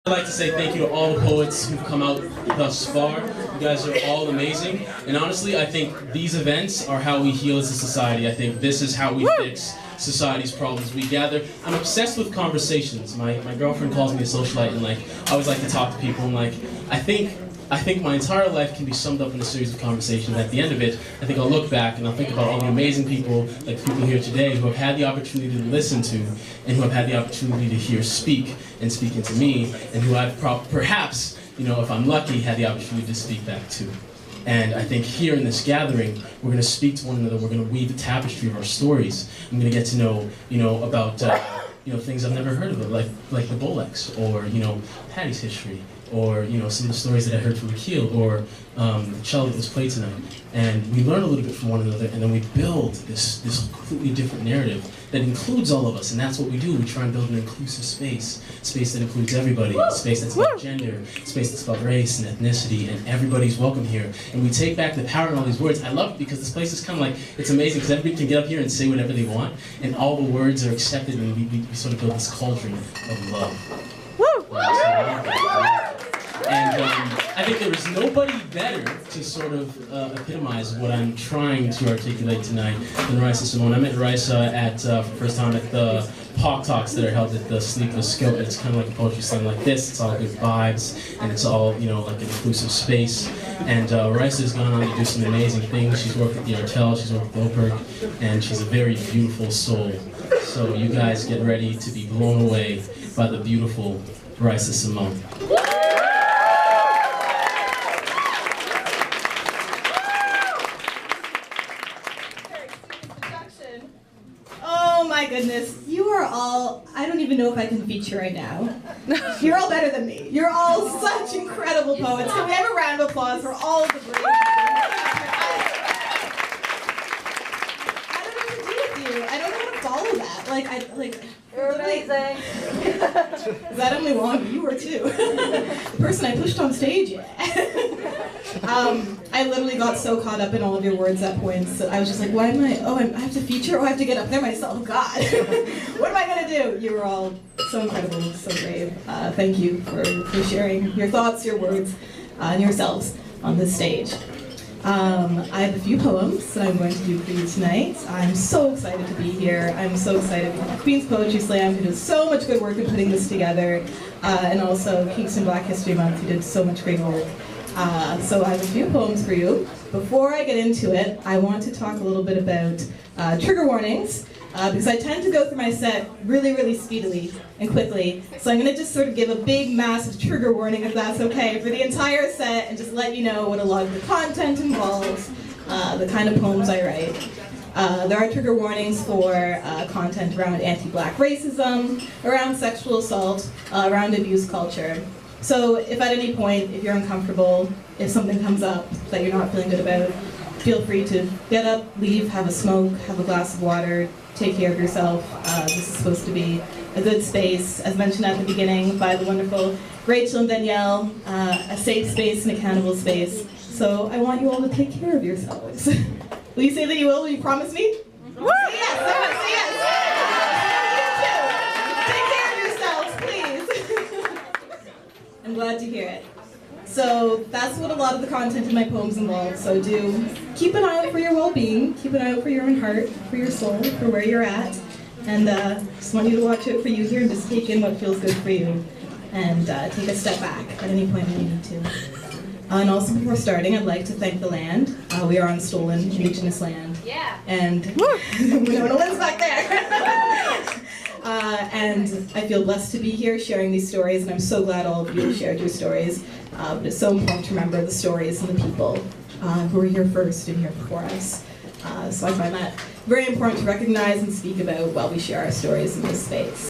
I'd like to say thank you to all the poets who've come out thus far. You guys are all amazing. And honestly, I think these events are how we heal as a society. I think this is how we fix society's problems. We gather. I'm obsessed with conversations. My girlfriend calls me a socialite, and like I always like to talk to people. And like I think my entire life can be summed up in a series of conversations. At the end of it, I think I'll look back and I'll think about all the amazing people, like the people here today, who have had the opportunity to listen to, and who have had the opportunity to hear speak and speak into me, and who I've perhaps, you know, if I'm lucky, had the opportunity to speak back to. And I think here in this gathering, we're going to speak to one another. We're going to weave the tapestry of our stories. I'm going to get to know, about things I've never heard of, like the Bolex, or Patty's history, or some of the stories that I heard from Akil, or the cello that was played tonight. And we learn a little bit from one another, and then we build this completely different narrative that includes all of us. And that's what we do. We try and build an inclusive space that includes everybody, a space that's about gender, a space that's about race and ethnicity, and everybody's welcome here. And we take back the power in all these words. I love it because this place is kind of like, it's amazing because everybody can get up here and say whatever they want, and all the words are accepted, and we sort of build this cauldron of love. And I think there is nobody better to sort of epitomize what I'm trying to articulate tonight than Raissa Simone. I met Raissa for the first time at the Hawk Talks that are held at the Sleepless Scope. It's kind of like a poetry slam like this. It's all good vibes, and it's all, like an inclusive space. And Raissa's gone on to do some amazing things. She's worked at the Artel, she's worked with Oberg, and she's a very beautiful soul. So you guys get ready to be blown away by the beautiful Raissa Simone. Oh my goodness, you are all, I don't even know if I can feature right now. You're all better than me. You're all such incredible poets. Can we have a round of applause for all of the brave people? I don't know what to do with you. I don't know how to follow that. You're amazing. Is that only one? You were too. The person I pushed on stage, yeah. I literally got so caught up in all of your words at points that I was just like, why am I have to feature, I have to get up there myself, God. What am I gonna do? You were all so incredible, so brave. Thank you for sharing your thoughts, your words, and yourselves on this stage. I have a few poems that I'm going to do for you tonight. I'm so excited to be here. I'm so excited to have Queen's Poetry Slam, who does so much good work in putting this together, and also Kingston Black History Month, who did so much great work. So I have a few poems for you. Before I get into it, I want to talk a little bit about trigger warnings, because I tend to go through my set really, really speedily and quickly. So I'm going to just sort of give a big, massive trigger warning, if that's okay, for the entire set, and just let you know what a lot of the content involves, the kind of poems I write. There are trigger warnings for content around anti-Black racism, around sexual assault, around abuse culture. So if at any point, if you're uncomfortable, if something comes up that you're not feeling good about, feel free to get up, leave, have a smoke, have a glass of water, take care of yourself. This is supposed to be a good space, as mentioned at the beginning by the wonderful Rachel and Danielle, a safe space and accountable space. So I want you all to take care of yourselves. Will you say that you will? Will you promise me? Say yes, say yes. I'm glad to hear it. So that's what a lot of the content in my poems involves. So do keep an eye out for your well-being, keep an eye out for your own heart, for your soul, for where you're at, and just want you to watch it for you here and just take in what feels good for you, and take a step back at any point when you need to. And also before starting, I'd like to thank the land. We are on stolen Indigenous land. Yeah. And we know no one's back there. And I feel blessed to be here sharing these stories, and I'm so glad all of you have shared your stories. But it's so important to remember the stories and the people who were here first and here before us. So I find that very important to recognize and speak about while we share our stories in this space.